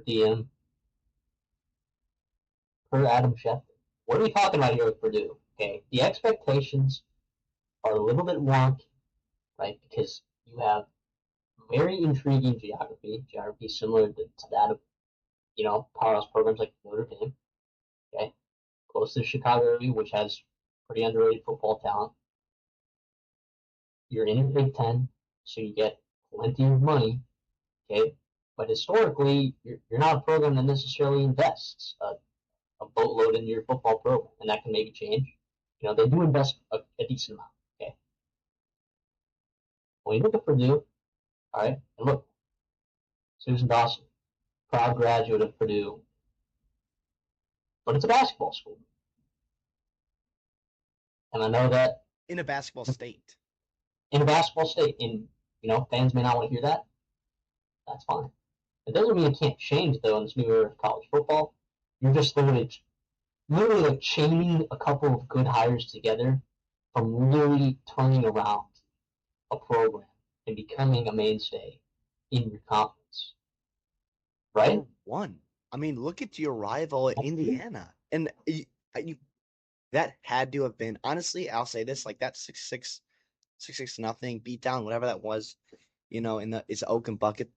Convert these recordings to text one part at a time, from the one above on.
DM, per Adam Schefter. What are we talking about here with Purdue? Okay, the expectations are a little bit wonky, right? Because you have very intriguing geography similar to that of, powerhouse programs like Notre Dame, okay? Close to the Chicago area, which has pretty underrated football talent. You're in the Big Ten, so you get plenty of money, okay? But historically, you're not a program that necessarily invests a boatload into your football program, and that can maybe change. They do invest a decent amount, okay? When you look at Purdue, all right, and look, Susan Dawson, proud graduate of Purdue, but it's a basketball school. And I know that in a basketball state. And fans may not want to hear that. That's fine. It doesn't mean it can't change though in this new era of college football. You're just literally like chaining a couple of good hires together from really turning around a program and becoming a mainstay in your conference. Right? Or one. I mean, look at your rival Indiana, and that had to have been, honestly, I'll say this, like that 6-6 nothing beat down, whatever that was, it's Oak and Bucket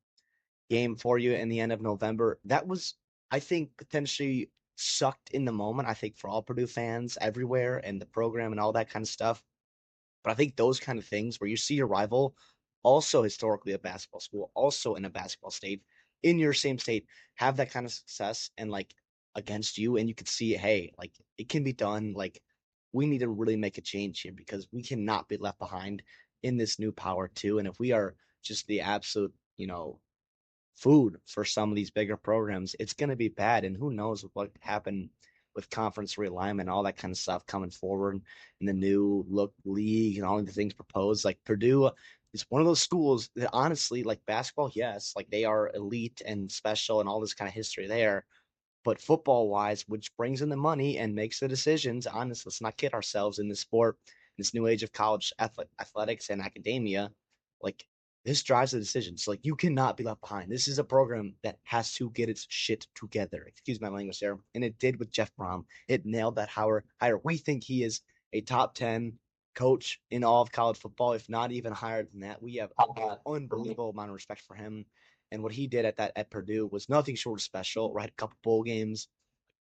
game for you in the end of November. That was, I think, potentially sucked in the moment, I think, for all Purdue fans everywhere and the program and all that kind of stuff. But I think those kind of things where you see your rival, also historically a basketball school, also in a basketball state, in your same state, have that kind of success and like against you, and you could see, hey, like it can be done. Like we need to really make a change here because we cannot be left behind in this new power too. And if we are just the absolute, food for some of these bigger programs, it's going to be bad. And who knows what happened with conference realignment, all that kind of stuff coming forward in the new look league and all of the things proposed. Like Purdue is one of those schools that honestly, like basketball, yes, like they are elite and special and all this kind of history there. But football wise, which brings in the money and makes the decisions, honestly, let's not kid ourselves in this sport, in this new age of college athletics and academia, like this drives the decisions. Like you cannot be left behind. This is a program that has to get its shit together. Excuse my language there. And it did with Jeff Brom. It nailed that hire. We think he is a top 10 coach in all of college football, if not even higher than that. We have an unbelievable amount of respect for him. And what he did at Purdue was nothing short of special, right? A couple bowl games,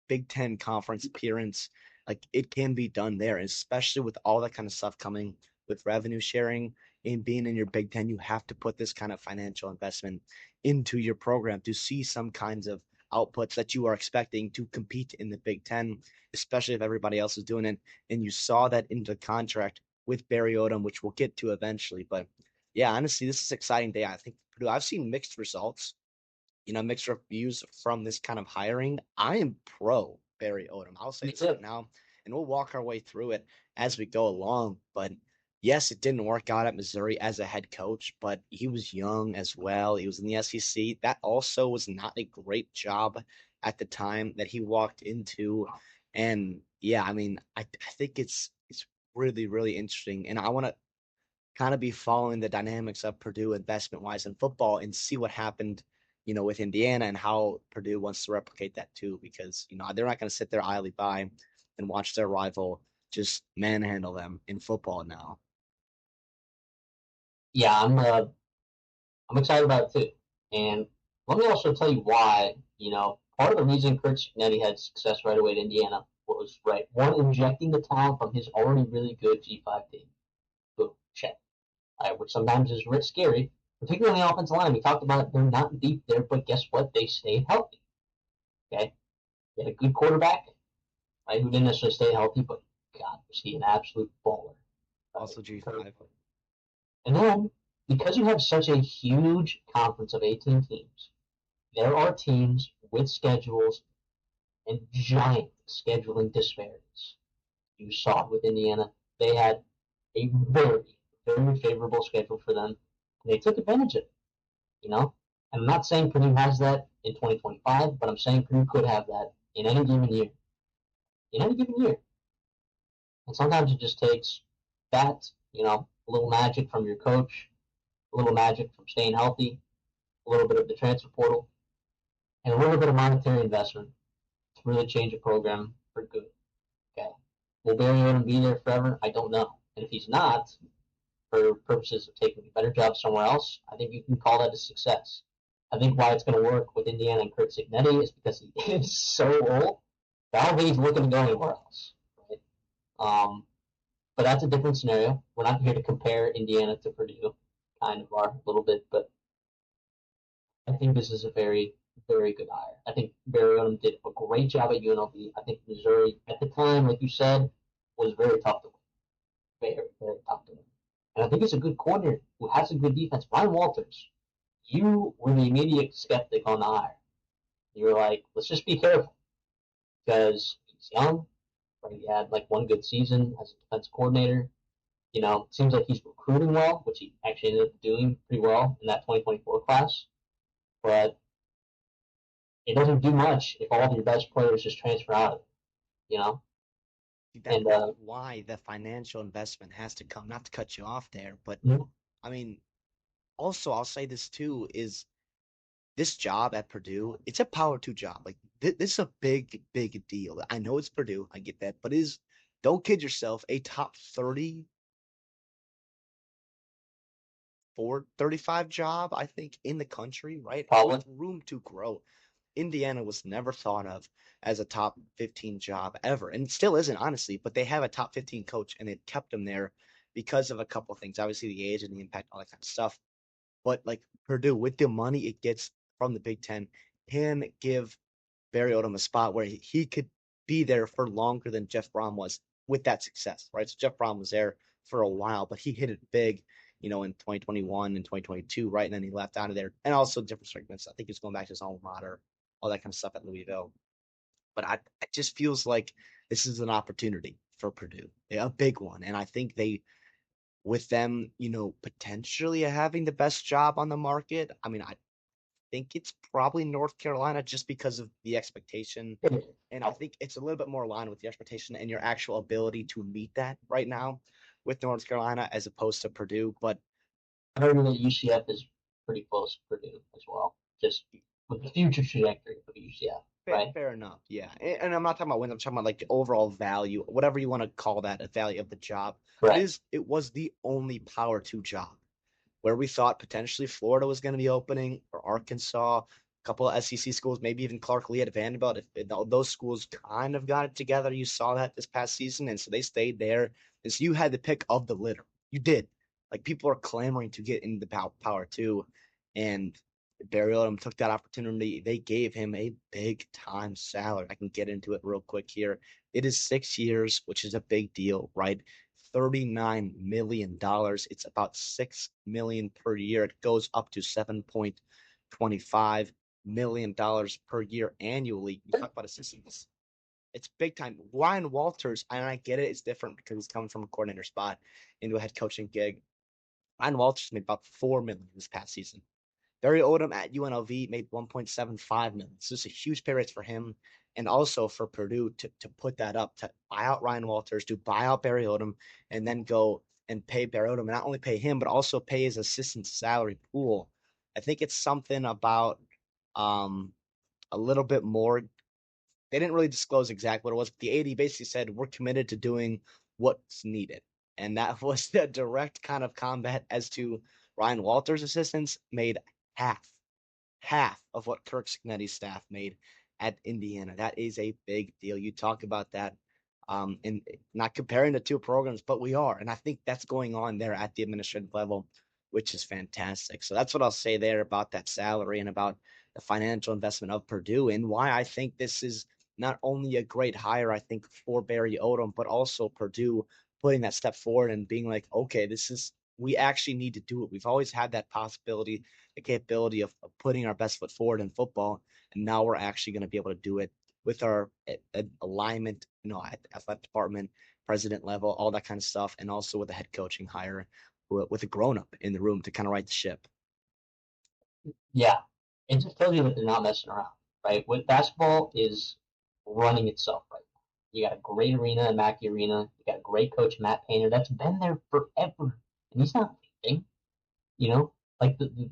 Big Ten conference appearance. Like it can be done there, especially with all that kind of stuff coming with revenue sharing and being in your Big Ten. You have to put this kind of financial investment into your program to see some kinds of outputs that you are expecting to compete in the Big Ten, especially if everybody else is doing it. And you saw that in the contract with Barry Odom, which we'll get to eventually. But yeah, honestly, this is an exciting day. I think Purdue, I've seen mixed results, mixed reviews from this kind of hiring. I am pro Barry Odom. I'll say this right now, and we'll walk our way through it as we go along. But yes, it didn't work out at Missouri as a head coach, but he was young as well. He was in the SEC. That also was not a great job at the time that he walked into. And yeah, I mean, I think it's really, really interesting. And I want to kind of be following the dynamics of Purdue investment wise in football and see what happened, with Indiana and how Purdue wants to replicate that too, because, they're not going to sit there idly by and watch their rival just manhandle them in football now. Yeah, I'm excited about it too. And let me also tell you why, part of the reason Kurt Cignetti had success right away at Indiana was, right, one, injecting the talent from his already really good G5 team. Boom, check. Which sometimes is scary, particularly on the offensive line. We talked about it, they're not deep there, but guess what? They stayed healthy. Okay? They had a good quarterback, right, who didn't necessarily stay healthy, but God, was he an absolute baller. Also G5. And then, because you have such a huge conference of 18 teams, there are teams with schedules and giant scheduling disparities. You saw it with Indiana. They had a very, very favorable schedule for them, and they took advantage of it. And I'm not saying Purdue has that in 2025, but I'm saying Purdue could have that in any given year. In any given year. And sometimes it just takes that, a little magic from your coach, a little magic from staying healthy, a little bit of the transfer portal, and a little bit of monetary investment to really change a program for good. Okay. Will Barry Odom be there forever? I don't know. And if he's not, for purposes of taking a better job somewhere else, I think you can call that a success. I think why it's going to work with Indiana and Kurt Cignetti is because he is so old. I don't think he's looking to go anywhere else. Right? But that's a different scenario. We're not here to compare Indiana to Purdue, kind of are a little bit, but I think this is a very, very good hire. I think Barry Odom did a great job at UNLV. I think Missouri, at the time, like you said, was very tough to win. Very, very tough to win. And I think it's a good coordinator who has a good defense. Ryan Walters, you were the immediate skeptic on the hire. You were like, let's just be careful because he's young. Right? He had like one good season as a defense coordinator. It seems like he's recruiting well, which he actually ended up doing pretty well in that 2024 class. But it doesn't do much if all of your best players just transfer out of it, you know? That's why the financial investment has to come. Not to cut you off there, but mm-hmm. I mean, also I'll say this too is this job at Purdue. It's a power two job. Like this is a big, big deal. I know it's Purdue. I get that, but don't kid yourself. A top 30 35 job, I think, in the country, right? Probably. With room to grow. Indiana was never thought of as a top 15 job ever, and still isn't, honestly, but they have a top 15 coach, and it kept him there because of a couple of things. Obviously, the age and the impact, all that kind of stuff. But like Purdue, with the money it gets from the Big Ten, can give Barry Odom a spot where he could be there for longer than Jeff Brom was with that success, right? So Jeff Brom was there for a while, but he hit it big, in 2021 and 2022, right? And then he left out of there. And also different segments. I think he's going back to his alma mater, all that kind of stuff at Louisville. But it just feels like this is an opportunity for Purdue, a big one. And I think with them, potentially having the best job on the market, I mean, I think it's probably North Carolina just because of the expectation. And I think it's a little bit more aligned with the expectation and your actual ability to meet that right now with North Carolina as opposed to Purdue. But I heard that UCF is pretty close to Purdue as well, just with the future trajectory of UCF. Right? Fair enough, yeah. And I'm not talking about wins. I'm talking about like the overall value, whatever you want to call that, a value of the job. Right. It was the only power two job where we thought potentially Florida was going to be opening or Arkansas, a couple of SEC schools, maybe even Clark Lee at Vanderbilt. If those schools kind of got it together, you saw that this past season, and so they stayed there. And so you had the pick of the litter. You did. Like people are clamoring to get into the power two, and Barry Odom took that opportunity. They gave him a big time salary. I can get into it real quick here. It is 6 years, which is a big deal, right? $39 million. It's about $6 million per year. It goes up to $7.25 million per year annually. You talk about assistants. It's big time. Ryan Walters, and I get it, it's different because he's coming from a coordinator spot into a head coaching gig. Ryan Walters made about $4 million this past season. Barry Odom at UNLV made $1.75 million. So it's a huge pay raise for him, and also for Purdue to put that up, to buy out Ryan Walters, to buy out Barry Odom, and then go and pay Barry Odom, and not only pay him, but also pay his assistant salary pool. I think it's something about a little bit more. They didn't really disclose exactly what it was, but the AD basically said, we're committed to doing what's needed. And that was the direct kind of combat as to Ryan Walters' assistants made half of what Kirk Cignetti's staff made at Indiana. That is a big deal. You talk about that, and not comparing the two programs, but we are. And I think that's going on there at the administrative level, which is fantastic. So that's what I'll say there about that salary and about the financial investment of Purdue and why I think this is not only a great hire, I think, for Barry Odom, but also Purdue putting that step forward and being like, okay, we actually need to do it. We've always had that possibility, the capability of putting our best foot forward in football. And now we're actually going to be able to do it with our alignment, at the athletic department, president level, all that kind of stuff. And also with a head coaching hire with a grown-up in the room to kind of right the ship. Yeah. It just tells you that they're not messing around, right? What basketball is running itself right now. You got a great arena, Mackey Arena. You got a great coach, Matt Painter, that's been there forever. And he's not leaving, like the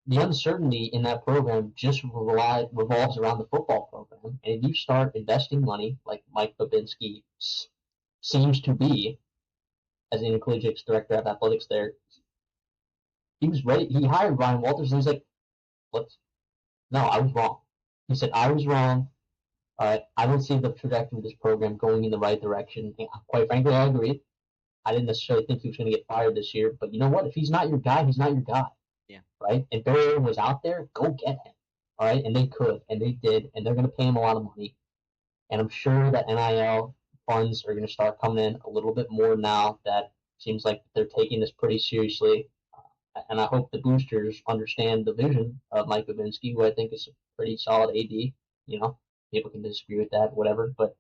the uncertainty in that program just revolves around the football program. And if you start investing money, like Mike Babinski seems to be, as the intercollegiate director of athletics there, he was ready. He hired Ryan Walters, and he's like, "Let's." No, I was wrong. He said I was wrong. I don't see the trajectory of this program going in the right direction. And quite frankly, I agree. I didn't necessarily think he was going to get fired this year, but you know what? If he's not your guy, he's not your guy, Yeah. right? And Barry was out there, go get him, all right? And they could, and they did, and they're going to pay him a lot of money. And I'm sure that NIL funds are going to start coming in a little bit more now that seems like they're taking this pretty seriously. And I hope the boosters understand the vision of Mike Babinski, who I think is a pretty solid AD. You know, people can disagree with that, whatever. But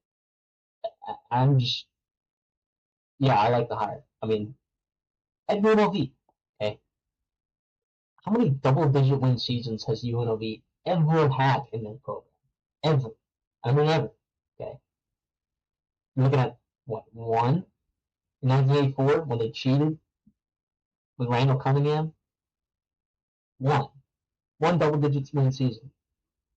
I'm just, yeah, I like the hire. I mean, at UNLV, okay, how many double-digit win seasons has UNLV ever had in their program? Ever. I mean, ever. Okay. You're looking at, what, one? In 1984, when they cheated with Randall Cunningham? One. One double-digit win season.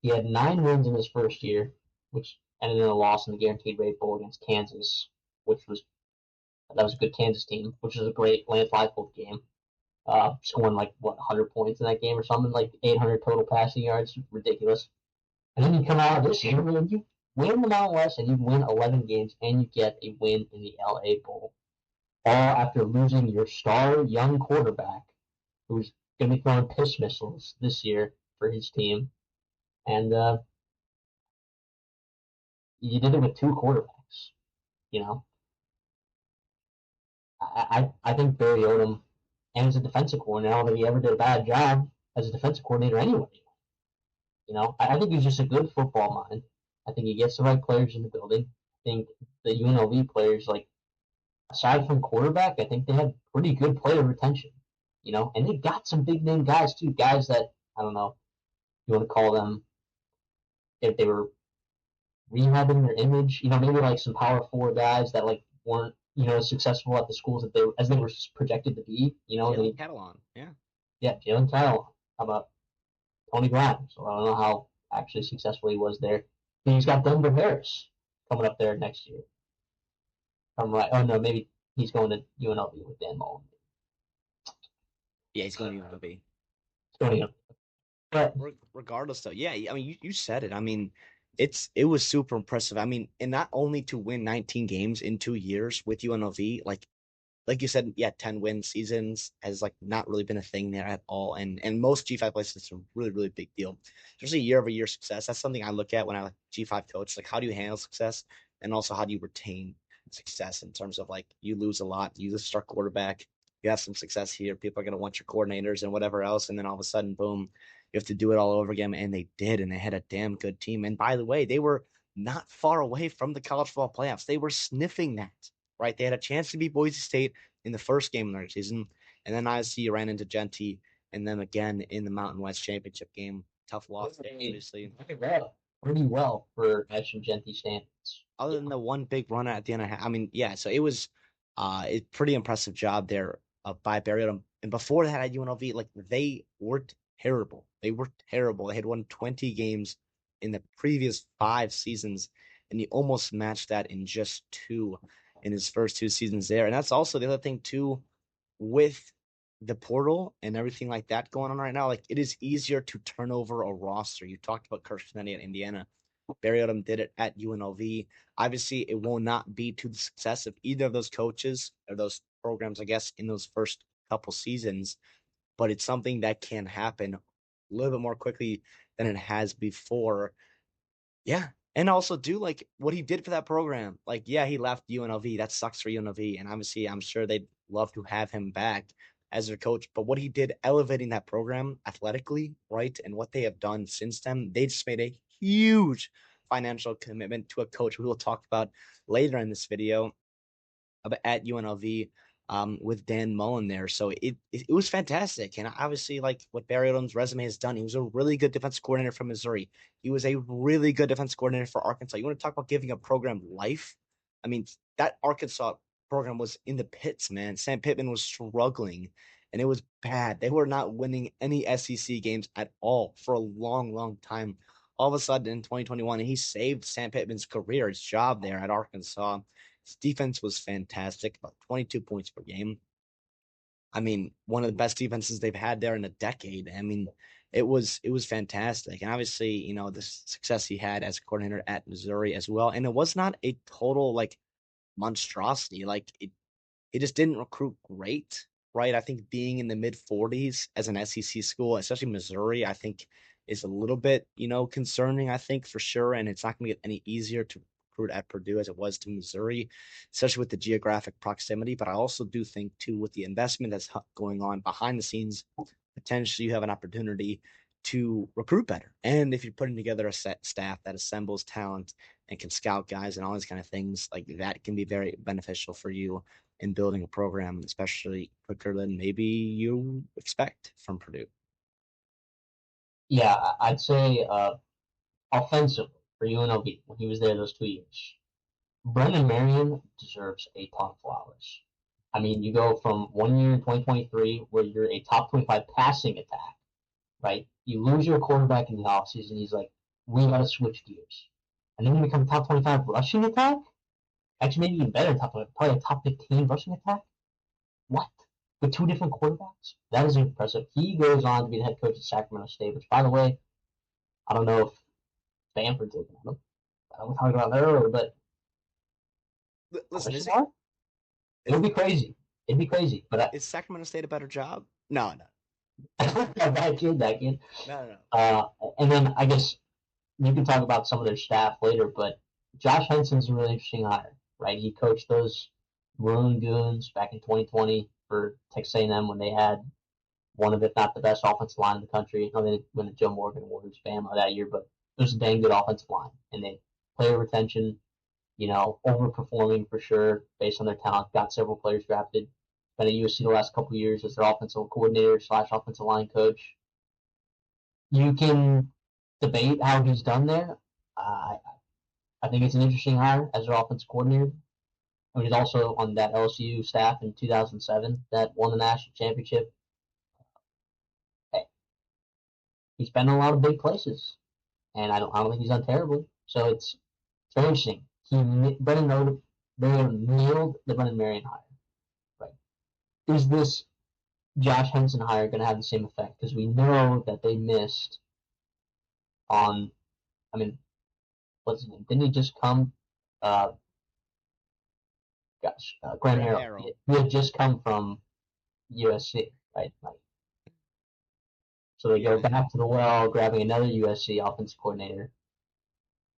He had 9 wins in his first year, which ended in a loss in the Guaranteed Rate Bowl against Kansas, which was that was a good Kansas team, which was a great Lance Leipold game. Scoring like what 100 points in that game or something, like 800 total passing yards, ridiculous. And then you come out of this year and you win the Mountain West and you win 11 games and you get a win in the LA Bowl, all after losing your star young quarterback, who's going to be throwing piss missiles this year for his team, and you did it with two quarterbacks. You know, I think Barry Odom, and as a defensive coordinator, I don't think he ever did a bad job as a defensive coordinator anyway. You know, I think he's just a good football mind. I think he gets the right players in the building. I think the UNLV players, like aside from quarterback, I think they have pretty good player retention. You know, and they got some big name guys too, guys that I don't know, if you want to call them, if they were rehabbing their image. You know, maybe like some power four guys that like weren't successful at the schools that they were projected to be. You know, Jalen Catalan, yeah, yeah, Jalen Kyle. How about Tony Brown? So I don't know how actually successful he was there. And he's got Denver Harris coming up there next year. I'm right. Oh no, maybe he's going to UNLV with Dan Mullen. yeah, he's going to UNLV. He's going to, but regardless, though, yeah, I mean, you said it. I mean, it was super impressive. I mean, and not only to win 19 games in 2 years with UNLV, like you said, yeah, 10 win seasons has like not really been a thing there at all. And most G5 places, it's a really, really big deal. Especially year-over-year success. That's something I look at when I like G5 coach. Like, how do you handle success? And also, how do you retain success in terms of like you lose a lot, you lose a star quarterback, you have some success here, people are gonna want your coordinators and whatever else, and then all of a sudden, boom, you have to do it all over again. And they did, and they had a damn good team. And by the way, they were not far away from the college football playoffs. They were sniffing that, right? They had a chance to beat Boise State in the first game of their season. And then obviously you ran into Genty and then again in the Mountain West Championship game. Tough loss, obviously. Pretty well for Ashton Genty standards. Other than the one big run at the end of I mean, yeah, so it was a pretty impressive job there by Barry Odom. And before that at UNLV, like they were terrible. They were terrible. They had won 20 games in the previous 5 seasons, and he almost matched that in just 2 in his first 2 seasons there. And that's also the other thing too, with the portal and everything like that going on right now. Like it is easier to turn over a roster. You talked about Kirk Kennedy at Indiana. Barry Odom did it at UNLV. Obviously, it will not be to the success of either of those coaches or those programs, I guess, in those first couple seasons, but it's something that can happen a little bit more quickly than it has before. Yeah. And also do like what he did for that program. Like, yeah, he left UNLV. That sucks for UNLV. And obviously, I'm sure they'd love to have him back as their coach. But what he did elevating that program athletically, right? And what they have done since then, they just made a huge financial commitment to a coach who we'll talk about later in this video at UNLV with Dan Mullen there. So it was fantastic. And obviously, like what Barry Odom's resume has done, he was a really good defensive coordinator from Missouri. He was a really good defensive coordinator for Arkansas. You want to talk about giving a program life? I mean, that Arkansas program was in the pits, man. Sam Pittman was struggling. and it was bad. They were not winning any SEC games at all for a long, long time. All of a sudden in 2021, he saved Sam Pittman's career, his job there at Arkansas. His defense was fantastic, about 22 points per game. I mean, one of the best defenses they've had there in a decade. I mean, it was fantastic, and obviously, the success he had as a coordinator at Missouri as well. And it was not a total like monstrosity. Like he just didn't recruit great, right? I think being in the mid 40s as an SEC school, especially Missouri, I think is a little bit, concerning, I think for sure. And it's not going to get any easier to recruit at Purdue as it was to Missouri, especially with the geographic proximity. But I also do think, too, with the investment that's going on behind the scenes, potentially you have an opportunity to recruit better. And if you're putting together a set staff that assembles talent and can scout guys and all these kind of things, like that can be very beneficial for you in building a program, especially quicker than maybe you expect from Purdue. Yeah, I'd say offensively for UNLV when he was there those 2 years, Brendan Marion deserves a ton of flowers. I mean, you go from 1 year in 2023 where you're a top 25 passing attack, right? You lose your quarterback in the offseason. He's like, we got to switch gears. And then you become a top 25 rushing attack? Actually, maybe even better, top 25, probably a top 15 rushing attack? What? With two different quarterbacks? That is impressive. He goes on to be the head coach at Sacramento State, which, by the way, I don't know if Stanford's looking at him. I don't know talking about that earlier, but Listen, question mark? It would be crazy. It'd be crazy. But is Sacramento State a better job? No, no, that kid. no, no. And then I guess you can talk about some of their staff later, but Josh Henson's a really interesting hire, right? He coached those Maroon Goons back in 2020 for Texas A&M when they had one of, if not the best offensive line in the country. No, they didn't win the Joe Morgan Award, Bama that year, but it was a dang good offensive line. And they player retention, overperforming for sure based on their talent. Got several players drafted. Been at USC the last couple of years as their offensive coordinator slash offensive line coach. You can debate how he's done there. I think it's an interesting hire as their offensive coordinator. I mean, he's also on that LSU staff in 2007 that won the national championship. Hey, he's been in a lot of big places, and I don't think he's done terribly. So it's very interesting. Brendan nailed the Brendan Marion hire. Right? Is this Josh Henson hire going to have the same effect? Because we know that they missed on. I mean, what's his name? Didn't he just come? Uh, Graham Harrell. He had just come from USC, right? Like, so they go back to the well, grabbing another USC offensive coordinator.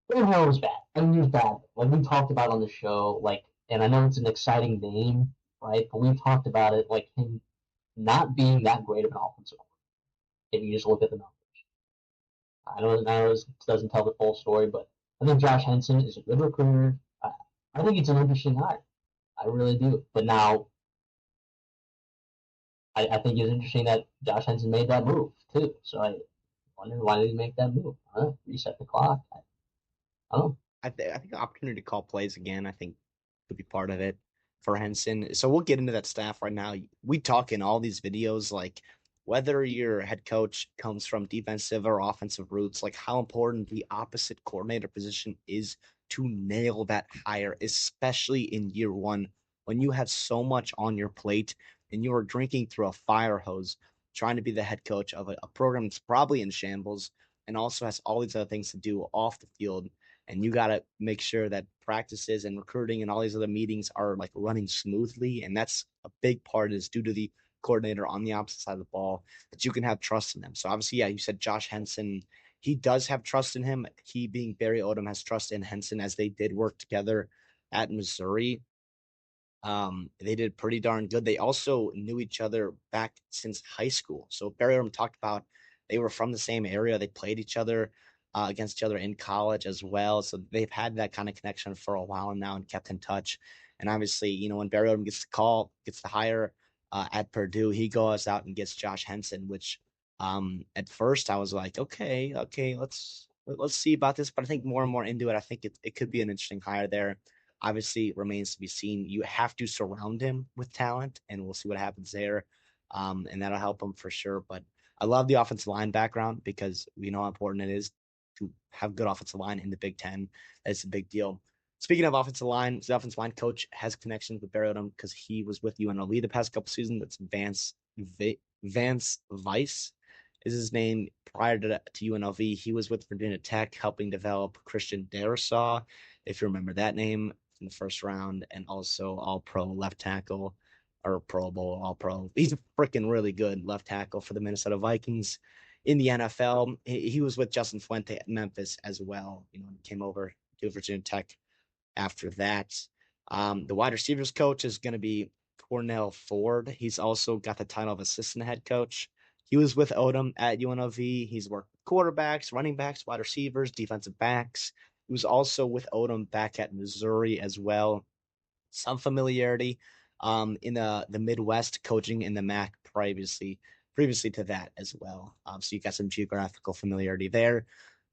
Graham Harrell was bad. I mean, he was bad. Like we talked about on the show, like, and I know it's an exciting name, right? But we've talked about it, like him not being that great of an offensive coordinator. If you just look at the numbers, I know this doesn't tell the full story, but I think Josh Henson is a good recruiter. I think it's an interesting hire. I really do. But now, I think it's interesting that Josh Henson made that move too. So I wonder why did he make that move? Reset the clock. I don't know. I think the opportunity to call plays again, I think could be part of it for Henson. So we'll get into that staff right now. We talk in all these videos, like whether your head coach comes from defensive or offensive roots, like how important the opposite coordinator position is to nail that hire, especially in year one when you have so much on your plate and you are drinking through a fire hose trying to be the head coach of a program that's probably in shambles and also has all these other things to do off the field. And you got to make sure that practices and recruiting and all these other meetings are like running smoothly. And that's a big part is due to the coordinator on the opposite side of the ball that you can have trust in them. So obviously, yeah, you said Josh Henson. He does have trust in him. He being Barry Odom has trust in Henson as they did work together at Missouri. They did pretty darn good. They also knew each other back since high school. So Barry Odom talked about they were from the same area. They played each other against each other in college as well. So they've had that kind of connection for a while now and kept in touch. And obviously, when Barry Odom gets the call, gets the hire at Purdue, he goes out and gets Josh Henson, which at first I was like, okay, let's see about this. But I think more and more into it, I think it could be an interesting hire there. Obviously, it remains to be seen. You have to surround him with talent, and we'll see what happens there. and that'll help him for sure. But I love the offensive line background because we know how important it is to have good offensive line in the Big Ten. That's a big deal. Speaking of offensive line, the offensive line coach has connections with Barry Odom because he was with UNLV the past couple seasons. That's Vance Weiss is his name. Prior to UNLV, he was with Virginia Tech, helping develop Christian Darrisaw, if you remember that name in the first round, and also All Pro left tackle or Pro Bowl, All Pro. He's a freaking really good left tackle for the Minnesota Vikings in the NFL. He was with Justin Fuente at Memphis as well. Came over to Virginia Tech after that. The wide receivers coach is going to be Cornell Ford. He's also got the title of assistant head coach. He was with Odom at UNLV. He's worked with quarterbacks, running backs, wide receivers, defensive backs. He was also with Odom back at Missouri as well. Some familiarity in the Midwest, coaching in the MAC previously to that as well. So you got some geographical familiarity there.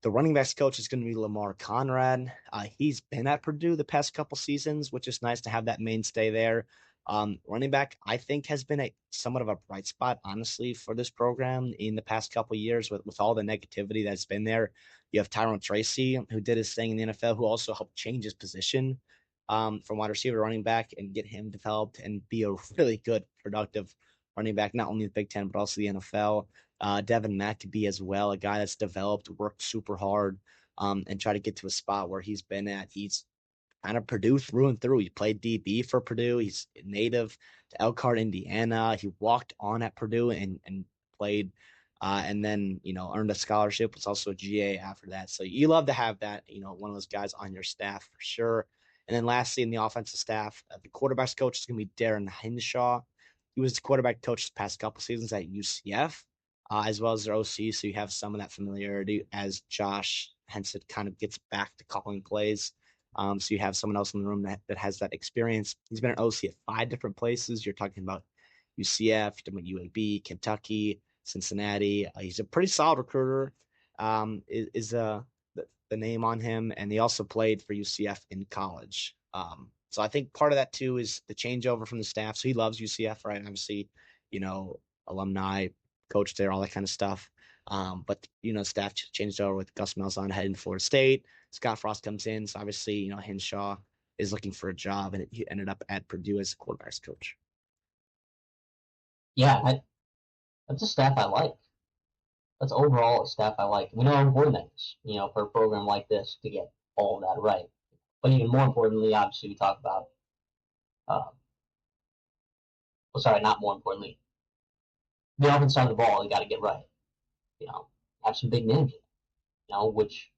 The running backs coach is going to be Lamar Conrad. He's been at Purdue the past couple seasons, which is nice to have that mainstay there. Running back, I think, has been somewhat of a bright spot, honestly, for this program in the past couple years with all the negativity that's been there. You have Tyrone Tracy, who did his thing in the NFL, who also helped change his position from wide receiver to running back and get him developed and be a really good, productive running back, not only the Big Ten, but also the NFL. Devin McAbee as well, a guy that's developed, worked super hard, and try to get to a spot where he's been at. He's kind of Purdue through and through. He played DB for Purdue. He's native to Elkhart, Indiana. He walked on at Purdue and played, and then earned a scholarship. Was also a GA after that. So you love to have that, one of those guys on your staff for sure. And then lastly, in the offensive staff, the quarterbacks coach is going to be Darren Hinshaw. He was the quarterback coach the past couple seasons at UCF, as well as their OC. So you have some of that familiarity as Josh Henson kind of gets back to calling plays. So you have someone else in the room that has that experience. He's been an OC at 5 different places. You're talking about UCF, you're talking about UAB, Kentucky, Cincinnati. He's a pretty solid recruiter. Is the name on him, and he also played for UCF in college. So I think part of that too is the changeover from the staff. So he loves UCF, right? Obviously, alumni, coach there, all that kind of stuff. But staff changed over with Gus Malzahn heading to Florida State. Scott Frost comes in, so obviously, Hinshaw is looking for a job, and he ended up at Purdue as a quarterbacks coach. Yeah, that's a staff I like. That's overall a staff I like. We know how important that is, for a program like this to get all of that right. But even more importantly, obviously, we talk about, not more importantly, the offense side of the ball, you got to get right. Have some big names, which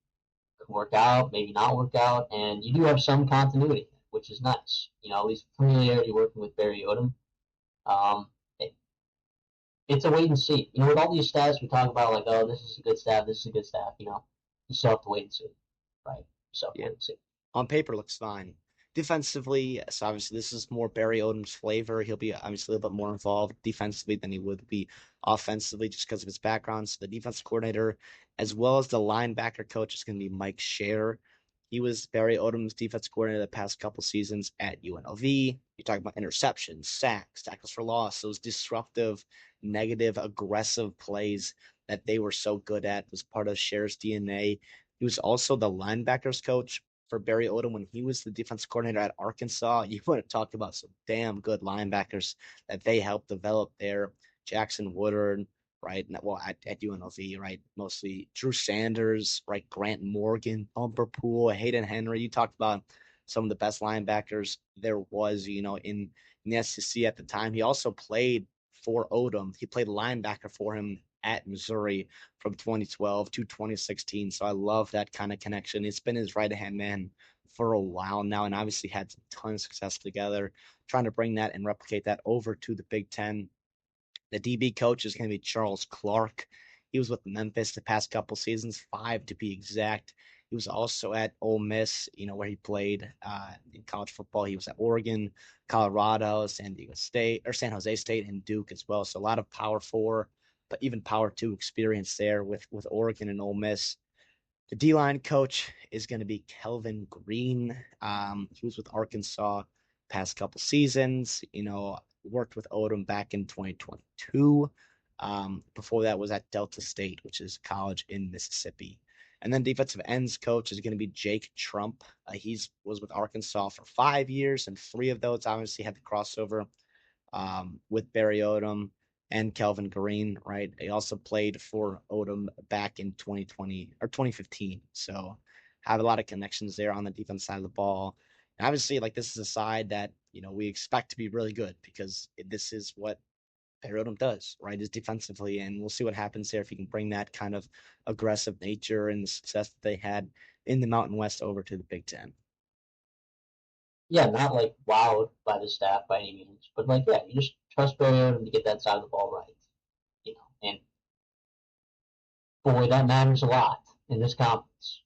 could work out, maybe not work out, and you do have some continuity, which is nice. At least familiarity working with Barry Odom. Um, it's a wait and see. With all these stats we talk about, like, oh, this is a good staff, this is a good staff. You still have to wait and see, right? So Yeah. wait and see. On paper, looks fine. Defensively, so obviously this is more Barry Odom's flavor. He'll be obviously a little bit more involved defensively than he would be offensively just because of his background. So the defensive coordinator, as well as the linebacker coach, is going to be Mike Scher. He was Barry Odom's defense coordinator the past couple seasons at UNLV. You're talking about interceptions, sacks, tackles for loss, those disruptive, negative, aggressive plays that they were so good at was part of Scher's DNA. He was also the linebackers coach for Barry Odom when he was the defense coordinator at Arkansas. You want to talk about some damn good linebackers that they helped develop there. Jackson Woodard, right? Well, at UNLV, right? Mostly Drew Sanders, right? Grant Morgan, Bumper Pool, Hayden Henry. You talked about some of the best linebackers there was, in the SEC at the time. He also played for Odom. He played linebacker for him at Missouri from 2012 to 2016. So I love that kind of connection. It's been his right-hand man for a while now, and obviously had some ton of success together, trying to bring that and replicate that over to the Big Ten. The DB coach is going to be Charles Clark. He was with Memphis the past couple seasons, 5 to be exact. He was also at Ole Miss, where he played in college football. He was at Oregon, Colorado, San Jose State, and Duke as well. So a lot of Power 4, but even Power 2 experience there with Oregon and Ole Miss. The D-line coach is going to be Kelvin Green. He was with Arkansas past couple seasons. worked with Odom back in 2022. Before that was at Delta State, which is a college in Mississippi. And then defensive ends coach is going to be Jake Trump. He's was with Arkansas for 5 years, and 3 of those obviously had the crossover with Barry Odom and Kelvin Green, right? He also played for Odom back in 2020 or 2015. So have a lot of connections there on the defense side of the ball. And obviously, like this is a side that, we expect to be really good because this is what Barry Odom does, right? Is defensively. And we'll see what happens there if he can bring that kind of aggressive nature and the success that they had in the Mountain West over to the Big Ten. Yeah, not like wowed by the staff by any means, but like yeah, you just trust Barry Odom to get that side of the ball right, and boy, that matters a lot in this conference.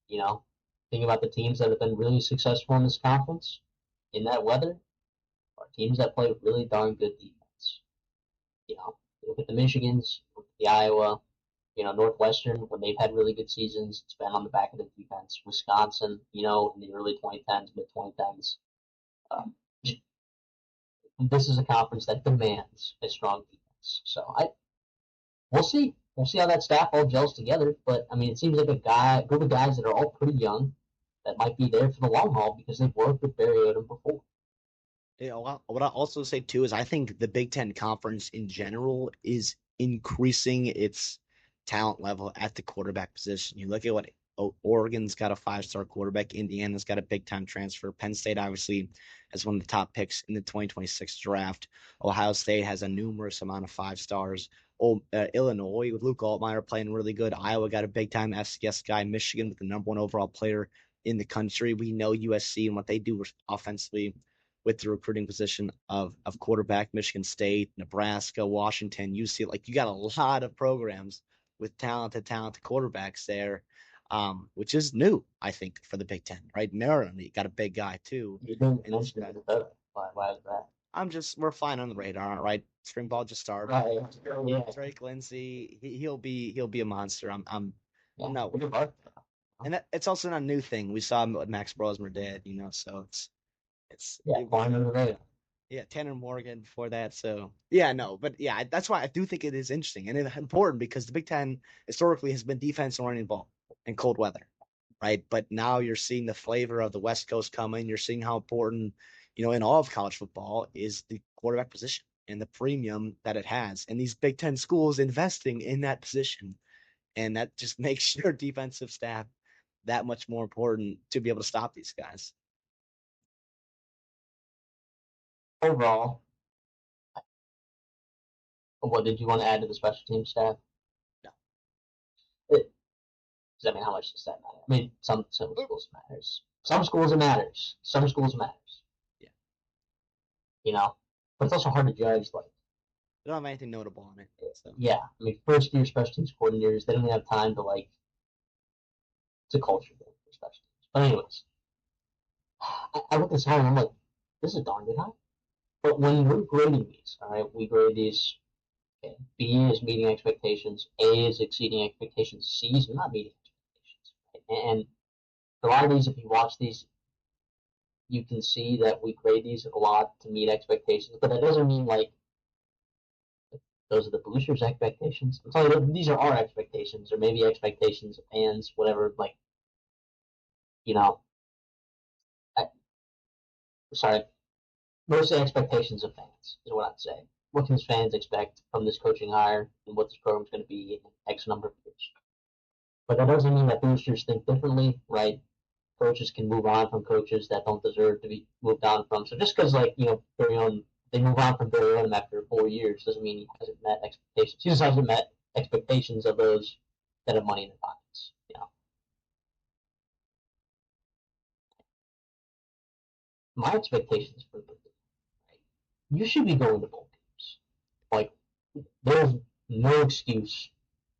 You know, think about the teams that have been really successful in this conference in that weather are teams that play really darn good defense. Look at the Michigans, look at the Iowa, Northwestern, when they've had really good seasons, it's been on the back of the defense. Wisconsin, in the early 2010s, mid 2010s. Um, this is a conference that demands a strong defense. So we'll see. We'll see how that staff all gels together. But I mean, it seems like a group of guys that are all pretty young that might be there for the long haul because they've worked with Barry Odom before. What I also say too is I think the Big Ten Conference in general is increasing its talent level at the quarterback position. You look at what Oregon's got a 5-star quarterback, Indiana's got a big time transfer, Penn State obviously has one of the top picks in the 2026 draft. Ohio State has a numerous amount of 5 stars. Illinois with Luke Altmaier playing really good. Iowa got a big time FCS guy. Michigan with the #1 overall player in the country. We know USC and what they do offensively with the recruiting position of quarterback. Michigan State, Nebraska, Washington, UC. Like you got a lot of programs with talented quarterbacks there, which is new, I think, for the Big Ten, right? Maryland, you got a big guy too. Why is that? We're flying on the radar, right? Spring ball just started. Right. Yeah. Drake Lindsey, he'll be a monster. I'm no. And it's also not a new thing. We saw what Max Brosmer did, so it's flying on the radar. Yeah, Tanner Morgan before that. So yeah, no, but yeah, that's why I do think it is interesting and it's important because the Big Ten historically has been defense oriented ball in cold weather, right? But now you're seeing the flavor of the West Coast coming. You're seeing how important, in all of college football is the quarterback position and the premium that it has, and these Big Ten schools investing in that position, and that just makes your defensive staff that much more important to be able to stop these guys. Overall, what did you want to add to the special team staff? No. I mean, how much does that matter? I mean, some schools matters. Some schools it matters. Some schools it matters. Yeah. But it's also hard to judge. Like, they don't have anything notable on it. So. Yeah, I mean, first year special teams coordinators, they don't have time to like. It's a culture thing for special teams. But anyways, I look at this high and I'm like, this is a darn good high. But when we're grading these, all right, we grade these. Okay, B is meeting expectations. A is exceeding expectations. C is not meeting expectations. Right? And a lot of these, if you watch these, you can see that we grade these a lot to meet expectations. But that doesn't mean like those are the boosters' expectations. I'm telling you, these are our expectations, or maybe expectations of fans, whatever. Like, sorry, mostly expectations of fans is what I'd say. What can fans expect from this coaching hire and what this program's going to be in X number of years? But that doesn't mean that boosters think differently, right? Coaches can move on from coaches that don't deserve to be moved on from. So just because, like, Barry Odom, they move on from Barry Odom after 4 years doesn't mean he hasn't met expectations. He just hasn't met expectations of those that have money in their pockets. My expectations for Purdue, right? You should be going to bowl games. Like, there's no excuse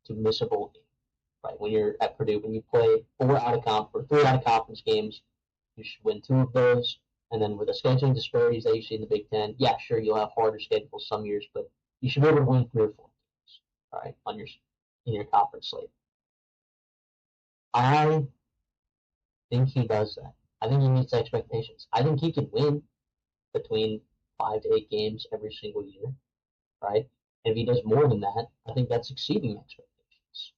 to miss a bowl game, right? When you're at Purdue, when you play 3 out of conference games, you should win 2 of those. And then with the scheduling disparities that you see in the Big Ten, yeah, sure, you'll have harder schedules some years, but you should be able to win 3 or 4 games, all right, in your conference slate. I think he does that. I think he meets expectations. I think he can win between 5 to 8 games every single year, right? And if he does more than that, I think that's exceeding expectations.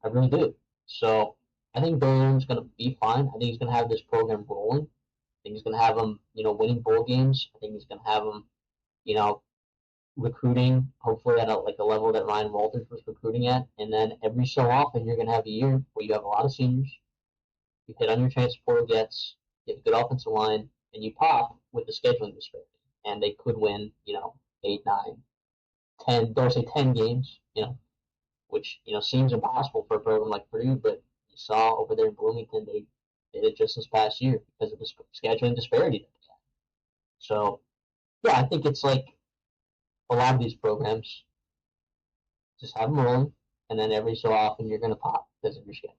I really do. So I think Barry Odom's going to be fine. I think he's going to have this program rolling. I think he's going to have them, winning bowl games. I think he's going to have them, you know, recruiting, hopefully at a level that Ryan Walters was recruiting at. And then every so often, you're going to have a year where you have a lot of seniors. You hit on your transfer portal gets, you have a good offensive line, and you pop with the scheduling disparity. And they could win, 8, 9, 10, don't say 10 games, which, seems impossible for a program like Purdue, but you saw over there in Bloomington, they did it just this past year because of the scheduling disparity that they had. So, yeah, I think it's like a lot of these programs just have them rolling, and then every so often you're going to pop because of your schedule.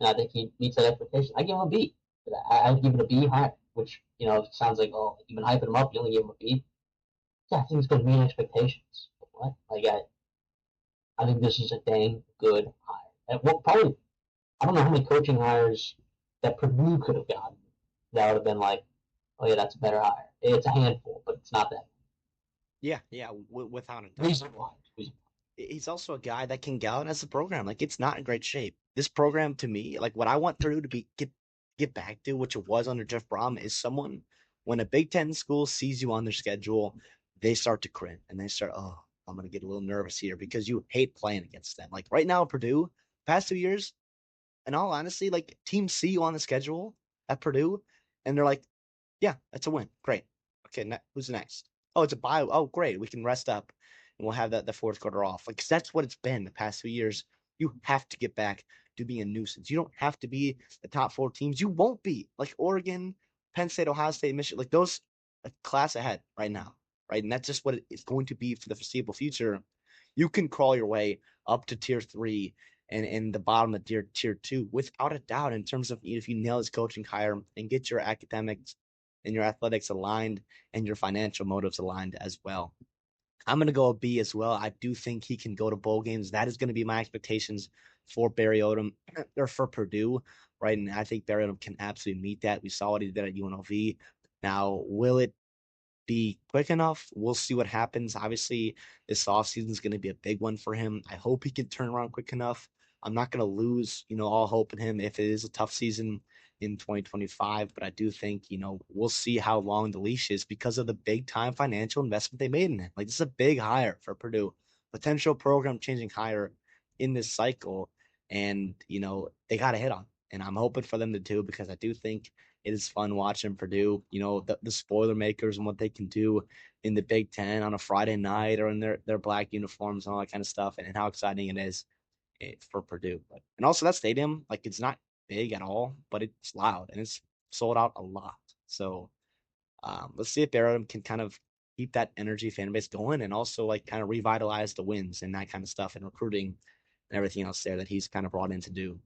And I think he meets that expectation. I give him a B for that. I give it a B high, which, sounds like, oh, you've been hyping him up, you only give him a B. Yeah, I think it's going to meet expectations. What? I think this is a dang good hire. And probably, I don't know how many coaching hires that Purdue could have gotten that would have been like, oh yeah, that's a better hire. It's a handful, but it's not that. Yeah, without a doubt. Reasonable. He's also a guy that can galvanize the program. Like, it's not in great shape. This program, to me, like what I want Purdue to get back to, which it was under Jeff Brom, is someone when a Big Ten school sees you on their schedule, they start to cringe and they start, oh, I'm gonna get a little nervous here because you hate playing against them. Like right now, Purdue, past 2 years, in all honesty, like teams see you on the schedule at Purdue, and they're like, yeah, that's a win. Great. Okay, who's next? Oh, it's a bye. Oh, great. We can rest up and we'll have the fourth quarter off. Like, 'cause that's what it's been the past 2 years. You have to get back to being a nuisance. You don't have to be the top 4 teams. You won't be. Like Oregon, Penn State, Ohio State, Michigan, like those a class ahead right now, right? And that's just what it's going to be for the foreseeable future. You can crawl your way up to tier 3 and in the bottom of tier 2 without a doubt in terms of if you nail his coaching hire and get your academics and your athletics aligned and your financial motives aligned as well. I'm going to go a B as well. I do think he can go to bowl games. That is going to be my expectations for Barry Odom or for Purdue, right? And I think Barry Odom can absolutely meet that. We saw what he did at UNLV. Now, will it be quick enough? We'll see what happens. Obviously, this offseason is going to be a big one for him. I hope he can turn around quick enough. I'm not going to lose, all hope in him if it is a tough season in 2025, but I do think, we'll see how long the leash is because of the big time financial investment they made in it. Like, this is a big hire for Purdue, potential program changing hire in this cycle. And, they got to hit on. And I'm hoping for them to do because I do think it is fun watching Purdue, the spoiler makers and what they can do in the Big Ten on a Friday night or in their black uniforms and all that kind of stuff, and how exciting it is for Purdue. And also that stadium, like it's not big at all, but it's loud and it's sold out a lot. So let's see if Barrett can kind of keep that energy fan base going and also like kind of revitalize the wins and that kind of stuff and recruiting and everything else there that he's kind of brought in to do.